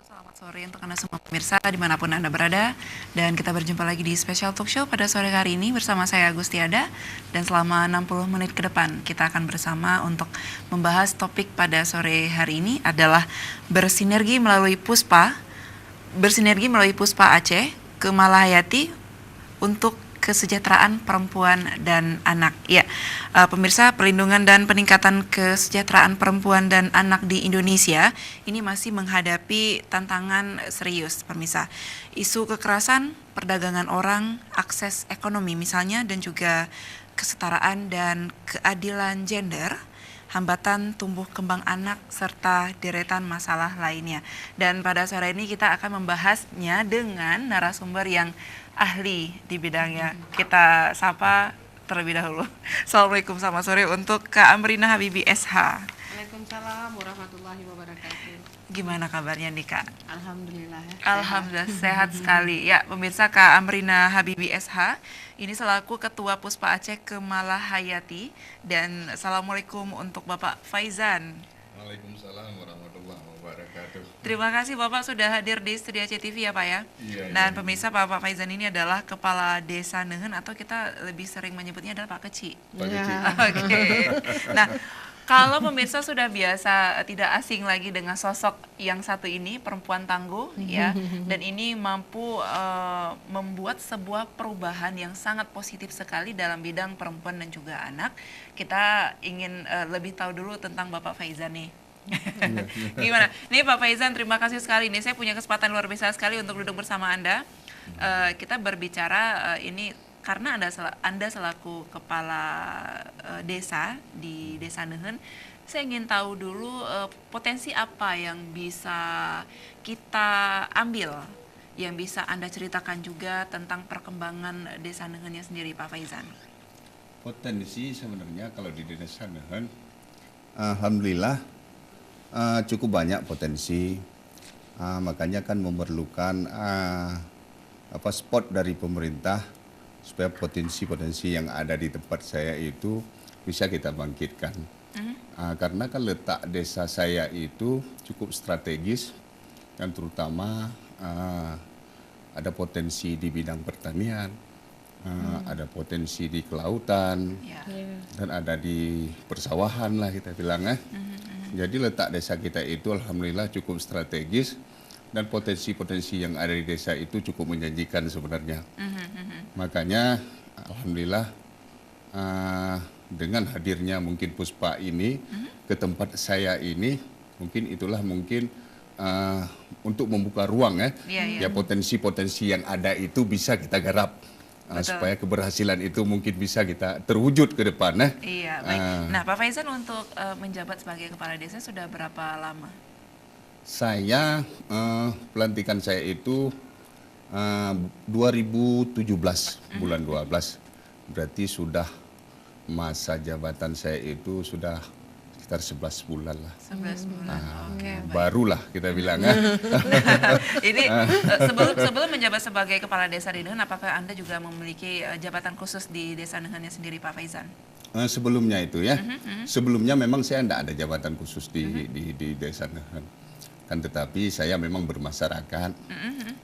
Selamat sore untuk Anda semua pemirsa dimanapun Anda berada. Dan kita berjumpa lagi di Special Talk Show pada sore hari ini bersama saya Agustiada. Dan selama 60 menit ke depan kita akan bersama untuk membahas topik pada sore hari ini adalah bersinergi melalui Puspa Aceh ke Malahayati untuk kesejahteraan perempuan dan anak. Ya, pemirsa, perlindungan dan peningkatan kesejahteraan perempuan dan anak di Indonesia ini masih menghadapi tantangan serius, pemirsa. Isu kekerasan, perdagangan orang, akses ekonomi misalnya, dan juga kesetaraan dan keadilan gender, hambatan tumbuh kembang anak, serta deretan masalah lainnya. Dan pada sore ini kita akan membahasnya dengan narasumber yang ahli di bidangnya. Kita sapa terlebih dahulu. Assalamualaikum, selamat sore untuk Kak Amrina Habibi SH. Waalaikumsalam warahmatullahi wabarakatuh. Gimana kabarnya nih Kak? Alhamdulillah. Alhamdulillah sehat sekali. Ya, pemirsa, Kak Amrina Habibi SH ini selaku Ketua Puspa Aceh ke Malahayati. Dan assalamualaikum untuk Bapak Faizan. Waalaikumsalam warahmatullahi wabarakatuh. Terima kasih Bapak sudah hadir di Studio CTV ya Pak ya. Iya, Dan iya. pemirsa, Bapak Faizan ini adalah Kepala Desa Nehen atau kita lebih sering menyebutnya adalah Pak Keci. Pak Keci. Oke. Nah, kalau pemirsa sudah biasa tidak asing lagi dengan sosok yang satu ini, perempuan tangguh ya, dan ini mampu membuat sebuah perubahan yang sangat positif sekali dalam bidang perempuan dan juga anak. Kita ingin lebih tahu dulu tentang Bapak Faizan nih. Gimana? Nih Pak Faizan, terima kasih sekali. Nih saya punya kesempatan luar biasa sekali untuk duduk bersama Anda. Kita berbicara ini karena Anda selaku kepala desa di Desa Nehen, saya ingin tahu dulu potensi apa yang bisa kita ambil, yang bisa Anda ceritakan juga tentang perkembangan Desa Nehennya sendiri, Pak Faizan. Potensi sebenarnya kalau di Desa Nehen, alhamdulillah cukup banyak potensi. Makanya kan memerlukan spot dari pemerintah supaya potensi-potensi yang ada di tempat saya itu bisa kita bangkitkan. Karena kan letak desa saya itu cukup strategis dan terutama ada potensi di bidang pertanian, ada potensi di kelautan, dan ada di persawahan lah kita bilang ya. Jadi letak desa kita itu alhamdulillah cukup strategis dan potensi-potensi yang ada di desa itu cukup menjanjikan sebenarnya. Makanya alhamdulillah dengan hadirnya mungkin Puspa ini ke tempat saya ini, mungkin itulah untuk membuka ruang ya potensi-potensi yang ada itu bisa kita garap. Supaya keberhasilan itu mungkin bisa kita terwujud ke depan. Iya, baik. Nah, Pak Faizan untuk menjabat sebagai kepala desa sudah berapa lama? Saya pelantikan saya itu 2017 bulan 12. Berarti sudah masa jabatan saya itu sudah sekitar 11 bulan lah. 11 bulan. Oke, baik. Barulah kita bilang Ini sebelum menjabat sebagai kepala desa di Nehen, apakah Anda juga memiliki jabatan khusus di Desa Nehennya sendiri, Pak Faizan? Sebelumnya itu ya. Sebelumnya memang saya tidak ada jabatan khusus di Desa Nehen. Kan tetapi saya memang bermasyarakat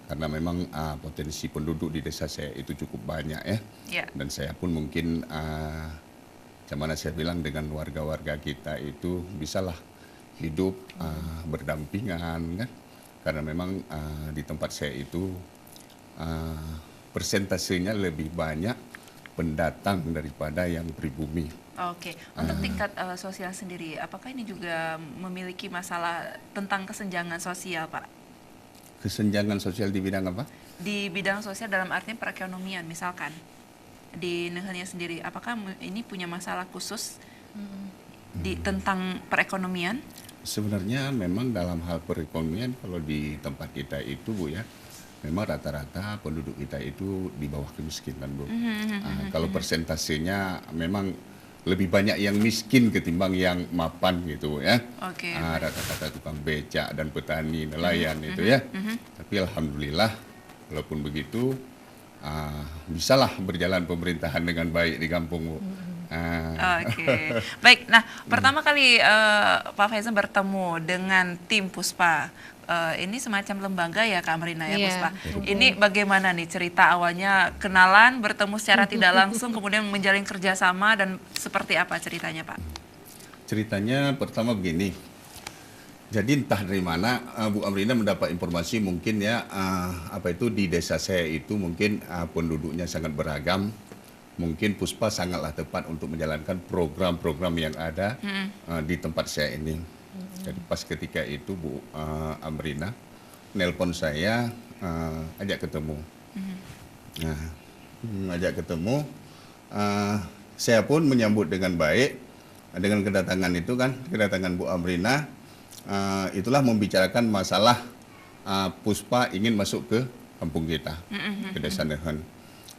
karena memang potensi penduduk di desa saya itu cukup banyak ya. Dan saya pun mungkin mana saya bilang dengan warga-warga kita itu bisalah hidup berdampingan kan, karena memang di tempat saya itu persentasenya lebih banyak pendatang daripada yang pribumi. Oke, untuk tingkat sosial sendiri, apakah ini juga memiliki masalah tentang kesenjangan sosial, Pak? Kesenjangan sosial di bidang apa? Di bidang sosial dalam artinya perekonomian, misalkan di Nehennya sendiri, apakah ini punya masalah khusus tentang perekonomian? Sebenarnya memang dalam hal perekonomian kalau di tempat kita itu Bu ya, memang rata-rata penduduk kita itu di bawah kemiskinan Bu. Kalau persentasenya memang lebih banyak yang miskin ketimbang yang mapan gitu ya. Rata-rata tukang becak dan petani nelayan itu ya. Tapi alhamdulillah walaupun begitu bisalah berjalan pemerintahan dengan baik di kampung Bu. Baik. Nah, pertama kali Pak Faizan bertemu dengan tim Puspa ini semacam lembaga ya Kak Amrina ya Iya. Puspa. Ini bagaimana nih cerita awalnya kenalan, bertemu secara tidak langsung, kemudian menjalin kerjasama dan seperti apa ceritanya Pak? Ceritanya pertama begini. Jadi entah dari mana Bu Amrina mendapat informasi mungkin ya apa itu di desa saya itu mungkin penduduknya sangat beragam. Mungkin Puspa sangatlah tepat untuk menjalankan program-program yang ada di tempat saya ini. Jadi pas ketika itu Bu Amrina nelpon saya ajak ketemu. Nah, ajak ketemu, saya pun menyambut dengan baik dengan kedatangan itu kan, kedatangan Bu Amrina. Itulah membicarakan masalah Puspa ingin masuk ke kampung kita, ke Desa Nehen.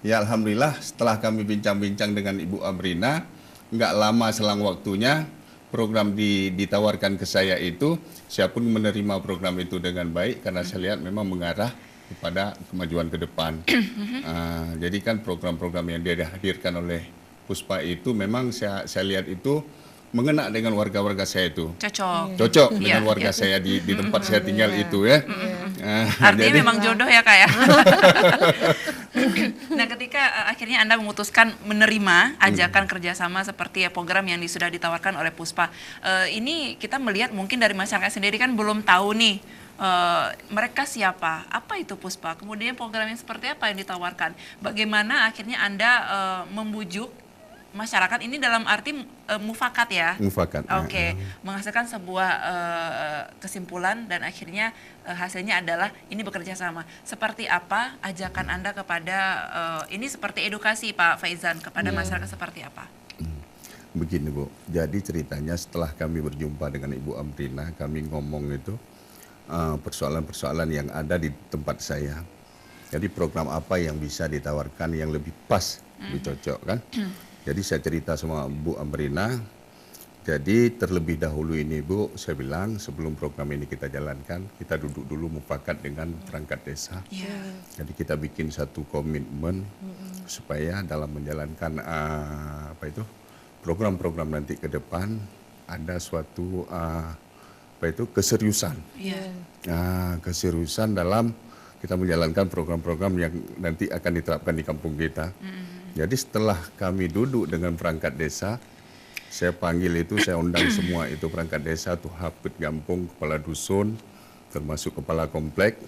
Ya Alhamdulillah setelah kami bincang-bincang dengan Ibu Amrina, nggak lama selang waktunya program ditawarkan ke saya itu, saya pun menerima program itu dengan baik karena saya lihat memang mengarah kepada kemajuan ke depan. Jadi kan program-program yang dihadirkan oleh Puspa itu memang saya lihat itu mengena dengan warga-warga saya itu. Cocok. Dengan Iya, warga saya di tempat saya tinggal itu ya. Artinya Jadi memang jodoh ya Kak ya. Nah ketika akhirnya Anda memutuskan menerima ajakan kerjasama seperti ya program yang sudah ditawarkan oleh Puspa, ini kita melihat mungkin dari masyarakat sendiri kan belum tahu nih mereka siapa, apa itu Puspa, kemudian program yang seperti apa yang ditawarkan, bagaimana akhirnya Anda membujuk masyarakat ini dalam arti mufakat ya. Mufakat. Oke, menghasilkan sebuah kesimpulan dan akhirnya hasilnya adalah ini bekerja sama. Seperti apa ajakan Anda kepada ini seperti edukasi Pak Faizan kepada masyarakat seperti apa? Begini Bu, jadi ceritanya setelah kami berjumpa dengan Ibu Amrina, kami ngomong itu persoalan-persoalan yang ada di tempat saya. Jadi program apa yang bisa ditawarkan yang lebih pas, lebih cocok kan? Jadi saya cerita sama Bu Amrina, jadi terlebih dahulu ini Bu, saya bilang sebelum program ini kita jalankan, kita duduk dulu mufakat dengan perangkat desa. Jadi kita bikin satu komitmen supaya dalam menjalankan program-program nanti ke depan ada suatu keseriusan. Keseriusan dalam kita menjalankan program-program yang nanti akan diterapkan di kampung kita. Jadi setelah kami duduk dengan perangkat desa, saya panggil itu, saya undang semua itu perangkat desa, tuh hafid kampung, kepala dusun, termasuk kepala komplek.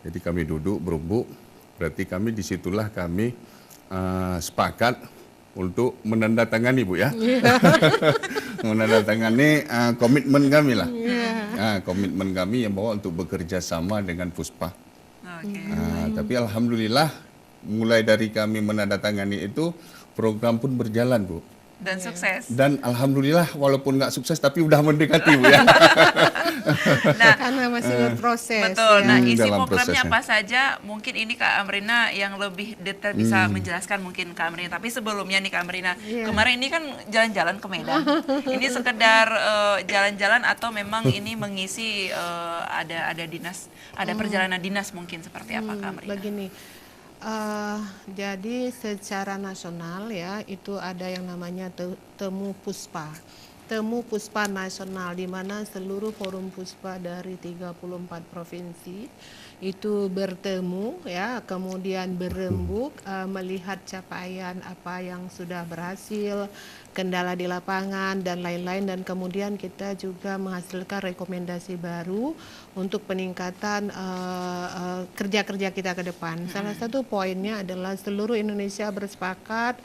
Jadi kami duduk berumbuk, berarti kami disitulah kami sepakat untuk menandatangani Bu ya. Menandatangani komitmen kami lah. Komitmen kami yang bahwa untuk bekerja sama dengan Puspa. Tapi alhamdulillah mulai dari kami menandatangani itu program pun berjalan Bu. Dan sukses. Dan alhamdulillah walaupun nggak sukses tapi udah mendekati Bu ya. Nah, Karena masih berproses. betul. Nah, isi dalam programnya prosesnya. apa saja? Mungkin ini Kak Amrina yang lebih detail bisa menjelaskan mungkin Kak Amrina. Tapi sebelumnya nih Kak Amrina, kemarin ini kan jalan-jalan ke Medan. Ini sekedar jalan-jalan atau memang ini mengisi ada dinas, ada perjalanan dinas mungkin seperti apa Kak Amrina? Begini, jadi secara nasional ya itu ada yang namanya Temu Puspa. Temu Puspa Nasional di mana seluruh forum Puspa dari 34 provinsi itu bertemu ya, kemudian berembuk melihat capaian apa yang sudah berhasil, kendala di lapangan dan lain-lain, dan kemudian kita juga menghasilkan rekomendasi baru untuk peningkatan kerja-kerja kita ke depan. Salah satu poinnya adalah seluruh Indonesia bersepakat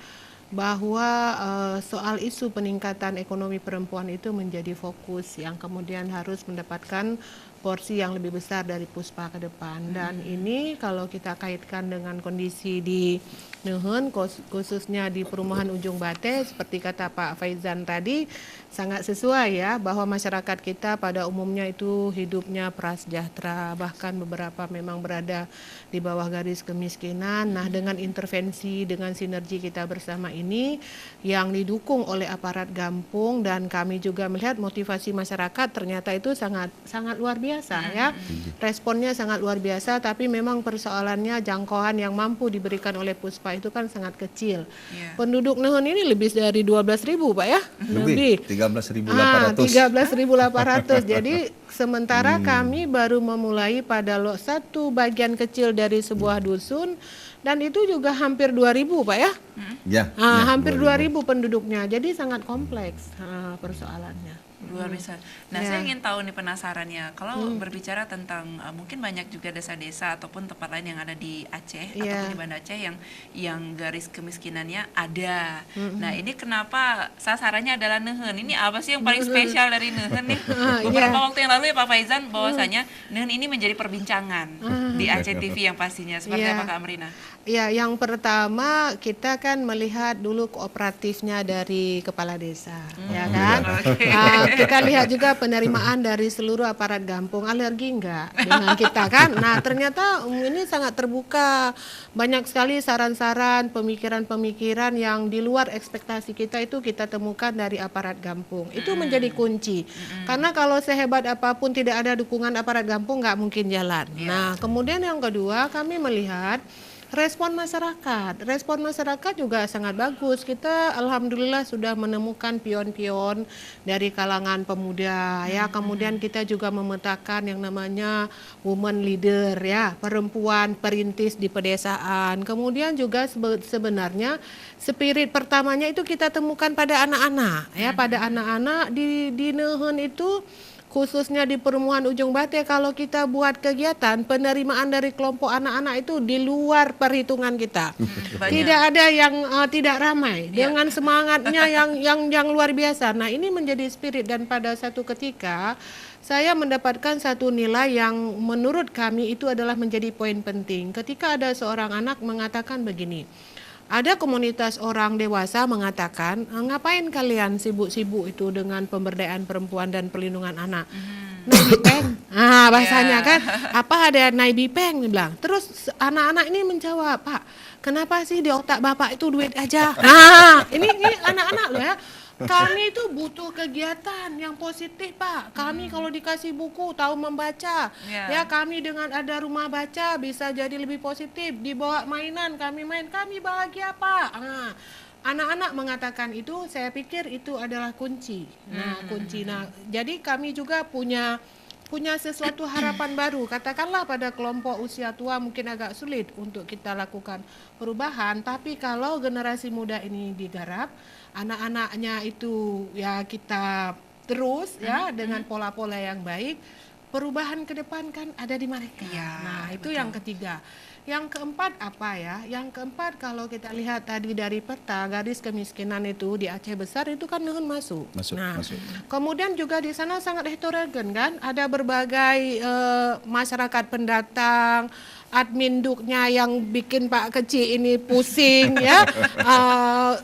bahwa soal isu peningkatan ekonomi perempuan itu menjadi fokus yang kemudian harus mendapatkan porsi yang lebih besar dari Puspa ke depan. Dan ini kalau kita kaitkan dengan kondisi di Nehen, khususnya di perumahan Ujung Bate, seperti kata Pak Faizan tadi, sangat sesuai ya, bahwa masyarakat kita pada umumnya itu hidupnya prasejahtera, bahkan beberapa memang berada di bawah garis kemiskinan. Nah, dengan intervensi, dengan sinergi kita bersama ini yang didukung oleh aparat Gampung, dan kami juga melihat motivasi masyarakat ternyata itu sangat luar biasa biasa ya. Responnya sangat luar biasa, tapi memang persoalannya jangkauan yang mampu diberikan oleh Puspa itu kan sangat kecil. Iya. Penduduk Nehun ini lebih dari 12.000 Pak ya. Lebih 13.800. 13.800. Jadi sementara kami baru memulai pada satu bagian kecil dari sebuah dusun, dan itu juga hampir 2.000 Pak ya. Ya, Hampir 2.000 penduduknya. Jadi sangat kompleks persoalannya. Luar biasa. Nah, Ya. saya ingin tahu nih, penasarannya, kalau berbicara tentang mungkin banyak juga desa-desa ataupun tempat lain yang ada di Aceh Ya. ataupun di Banda Aceh yang garis kemiskinannya ada. Nah, ini kenapa sasarannya adalah Nehun? Ini apa sih yang paling spesial dari Nehun nih? Beberapa waktu yang lalu ya Pak Faizan, bahwasanya Nehun ini menjadi perbincangan di Aceh TV yang pastinya. Seperti Ya. apa Kak Amrina? Ya, yang pertama kita kan melihat dulu kooperatifnya dari kepala desa, ya kan. Kita lihat juga penerimaan dari seluruh aparat Gampung, alergi enggak dengan kita kan. Nah, ternyata ini sangat terbuka, banyak sekali saran-saran, pemikiran-pemikiran yang di luar ekspektasi kita itu kita temukan dari aparat Gampung. Itu menjadi kunci, karena kalau sehebat apapun tidak ada dukungan aparat Gampung nggak mungkin jalan. Nah, kemudian yang kedua kami melihat respon masyarakat juga sangat bagus. Kita alhamdulillah sudah menemukan pion-pion dari kalangan pemuda ya. Kemudian kita juga memetakan yang namanya woman leader ya, perempuan perintis di pedesaan. Kemudian juga sebenarnya spirit pertamanya itu kita temukan pada anak-anak ya, pada anak-anak di Nehun itu, khususnya di Perumahan Ujung Bate. Kalau kita buat kegiatan, penerimaan dari kelompok anak-anak itu di luar perhitungan kita. Tidak ada yang tidak ramai dengan semangatnya yang luar biasa. Nah, ini menjadi spirit, dan pada satu ketika saya mendapatkan satu nilai yang menurut kami itu adalah menjadi poin penting. Ketika ada seorang anak mengatakan begini, ada komunitas orang dewasa mengatakan, ngapain kalian sibuk-sibuk itu dengan pemberdayaan perempuan dan perlindungan anak? Naibipeng, bahasanya kan, apa ada naibipeng, dibilang. Terus anak-anak ini menjawab, Pak, kenapa sih di otak Bapak itu duit aja? Nah, ini anak-anak loh ya. Kami itu butuh kegiatan yang positif Pak. Kami kalau dikasih buku tahu membaca. Ya, kami dengan ada rumah baca bisa jadi lebih positif. Dibawa mainan, kami main, kami bahagia Pak. Anak-anak mengatakan itu, saya pikir itu adalah kunci. Nah, kunci. Nah, jadi kami juga punya sesuatu harapan baru. Katakanlah pada kelompok usia tua mungkin agak sulit untuk kita lakukan perubahan, tapi kalau generasi muda ini digarap, anak-anaknya itu ya kita terus ya dengan pola-pola yang baik, perubahan ke depan kan ada di mereka. Nah, itu betul. Yang ketiga. Yang keempat apa ya? Yang keempat kalau kita lihat tadi dari peta garis kemiskinan itu di Aceh besar itu kan Nehun masuk. Masuk. Kemudian juga di sana sangat heterogen kan? Ada berbagai masyarakat pendatang, admin duknya yang bikin Pak Kecil ini pusing ya,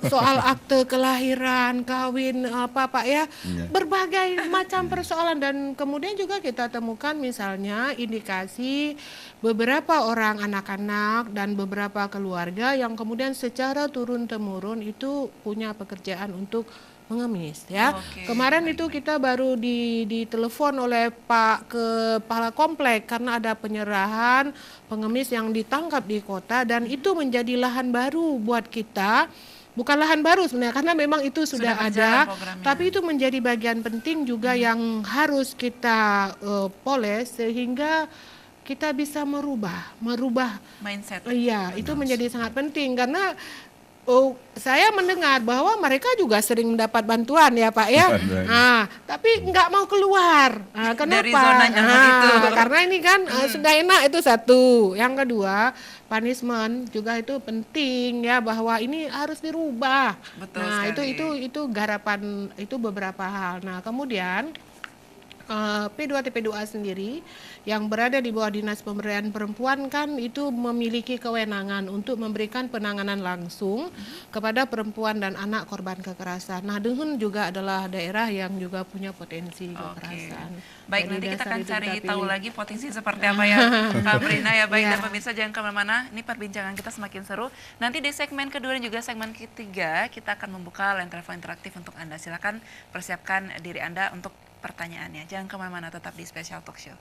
soal akte kelahiran, kawin apa Pak ya, berbagai macam persoalan. Dan kemudian juga kita temukan misalnya indikasi beberapa orang anak-anak dan beberapa keluarga yang kemudian secara turun-temurun itu punya pekerjaan untuk mengemis ya. Kemarin itu kita baru ditelepon oleh Pak Kepala Komplek karena ada penyerahan pengemis yang ditangkap di kota, dan itu menjadi lahan baru buat kita. Bukan lahan baru sebenarnya karena memang itu sudah ada, tapi itu menjadi bagian penting juga yang harus kita poles sehingga kita bisa merubah mindset. Iya, itu menjadi sangat penting karena saya mendengar bahwa mereka juga sering mendapat bantuan ya Pak ya. Tapi nggak mau keluar. Kenapa? Dari zona nyaman itu. Karena ini kan sudah enak, itu satu. Yang kedua, punishment juga itu penting ya, bahwa ini harus dirubah. Betul sekali. itu garapan itu beberapa hal. Nah, kemudian P2TP2A sendiri yang berada di bawah Dinas Pemberdayaan Perempuan kan itu memiliki kewenangan untuk memberikan penanganan langsung kepada perempuan dan anak korban kekerasan. Nah, Nehun juga adalah daerah yang juga punya potensi kekerasan. Baik, jadi nanti kita akan cari tahu lagi potensi seperti apa ya Kak Amrina ya. Baik, dan pemirsa jangan kemana-mana, ini perbincangan kita semakin seru. Nanti di segmen kedua dan juga segmen ketiga kita akan membuka line telepon interaktif untuk Anda. Silakan persiapkan diri Anda untuk pertanyaannya. Jangan kemana-mana, tetap di Special Talk Show.